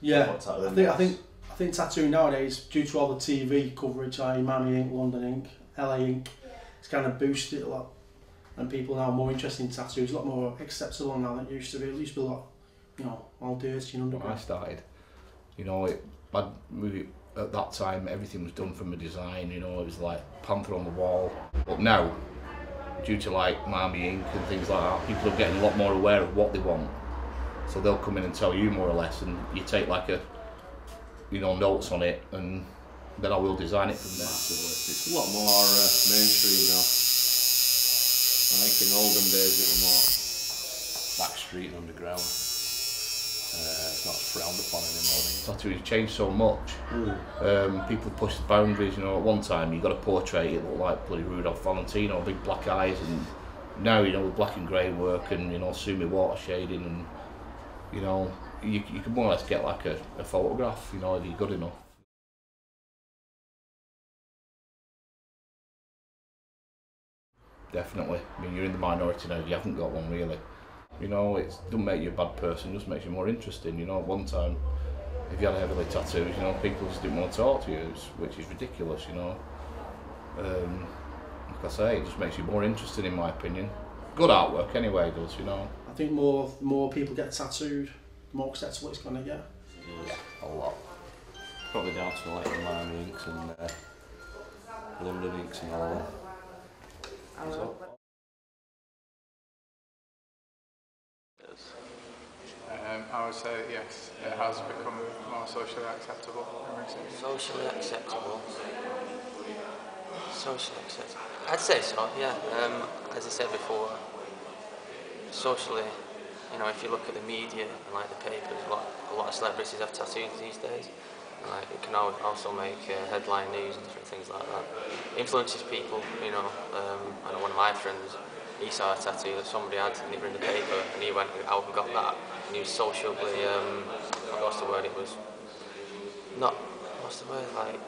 Yeah, I think tattooing nowadays, due to all the TV coverage, like Miami Ink, London Ink, LA Ink, it's kind of boosted a lot, and people are now more interested in tattoos, a lot more acceptable now than it used to be. It used to be a lot, you know, all dirty and underground. When I started, you know, at that time everything was done from a design, you know, it was like panther on the wall. But now, due to like Miami Ink and things like that, people are getting a lot more aware of what they want. So they'll come in and tell you more or less, and you take like a, you know, notes on it, and then I will design it from there. It's a lot more mainstream now. Like in olden days it was more backstreet and underground. It's not frowned upon anymore. Tattooing changed so much. People push the boundaries, you know. At one time you got a portrait, it looked like bloody Rudolph Valentino, big black eyes, and now, you know, with black and grey work and, you know, sumi water shading, and, you know, you can more or less get like a photograph, you know, if you're good enough. Definitely. I mean, you're in the minority now if you haven't got one, really. You know, it doesn't make you a bad person, it just makes you more interesting. You know, at one time, if you had heavily tattoos, you know, people just didn't want to talk to you, which is ridiculous, you know. Like I say, it just makes you more interesting, in my opinion. Good artwork anyway, it does, you know. I think more people get tattooed, the more acceptable it's going to get. Yeah, a lot. Probably down to like the Miami Inks and London Inks and all that. I would say that yes, it has become more socially acceptable. Socially acceptable? Socially acceptable? I'd say so, yeah. As I said before, socially, you know, if you look at the media and like the papers, a lot of celebrities have tattoos these days. And, like, it can also make headline news and different things like that. It influences people, you know. I know one of my friends, he saw a tattoo that somebody had and it was in the paper, and he went out and got that, and he was sociably, what's the word, it was not, what's the word, like,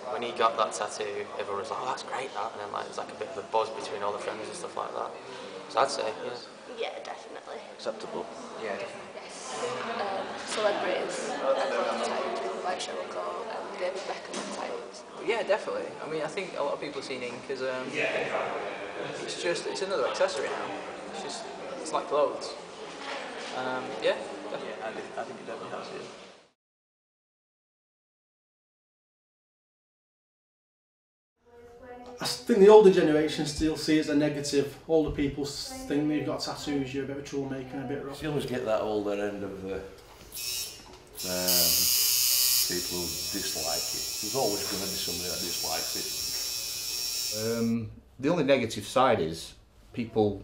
when he got that tattoo, everyone was like, oh, that's great, that, and then like, it's like a bit of a buzz between all the friends and stuff like that. So I'd say, yeah. Yeah, definitely. Acceptable? Yeah, definitely. Celebrities, everyone tattoos, people like Sherlock Holmes and David Beckham tattoos. Yeah, definitely. I mean, I think a lot of people see ink as it's another accessory now. It's like clothes. Yeah, definitely. Yeah, I think it definitely has, yeah. I think the older generation still see it as a negative. Older people think they've got tattoos, you're a bit of a troublemaker and a bit rough. You always get that older end of the people who dislike it. There's always going to be somebody that dislikes it. The only negative side is people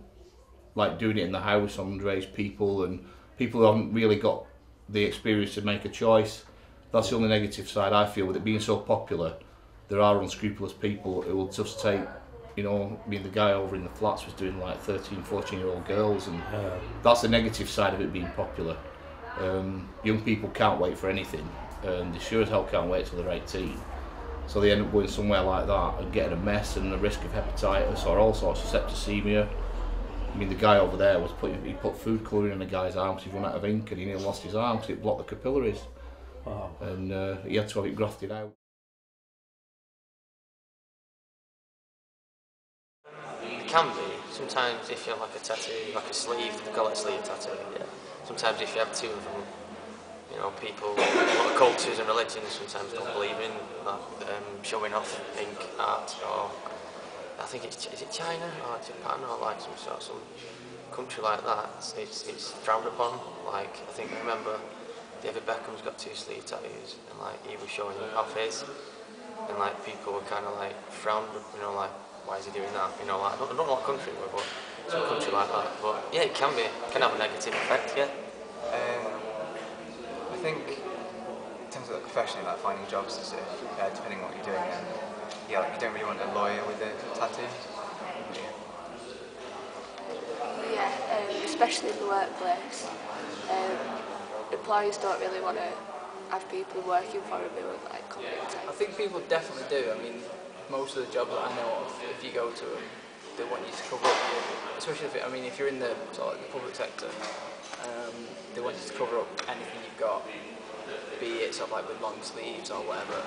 like doing it in the house, underage people, and people who haven't really got the experience to make a choice. That's the only negative side I feel with it being so popular. There are unscrupulous people who will just take, you know, I mean, the guy over in the flats was doing like 13, 14-year-old girls, and that's the negative side of it being popular. Young people can't wait for anything, and they sure as hell can't wait till they're 18. So they end up going somewhere like that and getting a mess and the risk of hepatitis or all sorts of septicemia. I mean, the guy over there he put food colouring in the guy's arm because he'd run out of ink and he nearly lost his arm because it blocked the capillaries. Wow. And he had to have it grafted out. It can be. Sometimes if you have like a tattoo, like a sleeve, they call it a sleeve tattoo, yeah. Sometimes if you have two of them, you know, people, a lot of cultures and religions sometimes don't believe in that, showing off ink art, or I think is it China or Japan or like some country like that, it's frowned upon. Like, I remember David Beckham's got 2 sleeve tattoos, and like he was showing off his, and like people were kind of like frowned, you know, like, why is he doing that? You know, like, I don't know what country, but some country like that. But yeah, it can have a negative effect, yeah. I think in terms of professionally, like finding jobs and stuff, depending on what you're doing, and yeah, like, you don't really want a lawyer with a tattoo. Yeah, especially in the workplace. Employers don't really want to have people working for them who are like convicted. I think people definitely do. I mean, most of the jobs that I know of, if you go to them, they want you to cover up. Especially if you're in the sort of like the public sector. They want you to cover up anything you've got, be it sort of like with long sleeves or whatever,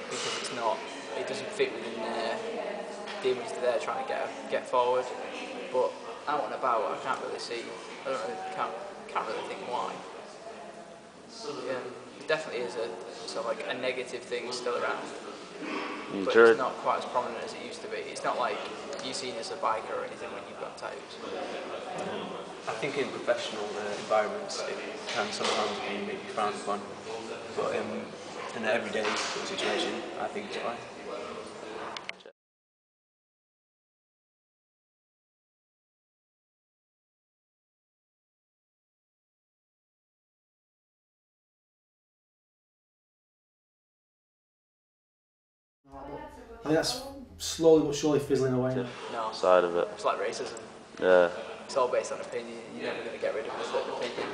because it doesn't fit within the image that they're trying to get forward. But out and about, I can't really see. Can't really think why. Yeah, it definitely is a sort of like a negative thing still around, but it's not quite as prominent as it used to be. It's not like you're seen as a biker or anything when you've got tattoos. I think in professional environments it can sometimes be maybe frowned upon, but in an everyday sort of situation, I think it's fine. I think that's slowly but surely fizzling away now. No, Side of it. it's like racism. Yeah. It's all based on opinion. You're never going to get rid of a certain opinion.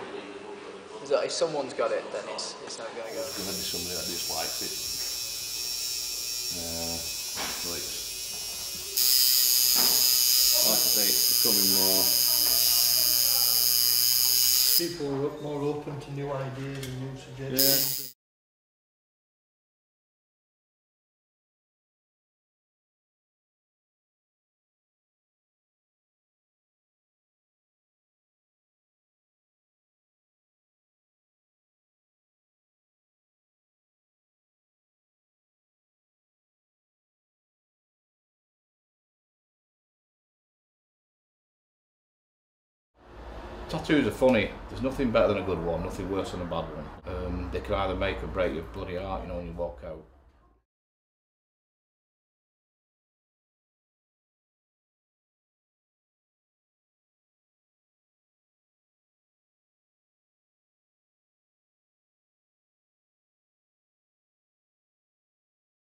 So if someone's got it, then it's not going to go. There's going to be somebody that dislikes it. So it's, like I say, it's becoming more. People are more open to new ideas and new suggestions. Yeah. Tattoos are funny. There's nothing better than a good one, nothing worse than a bad one. They can either make or break your bloody heart, you know, when you walk out.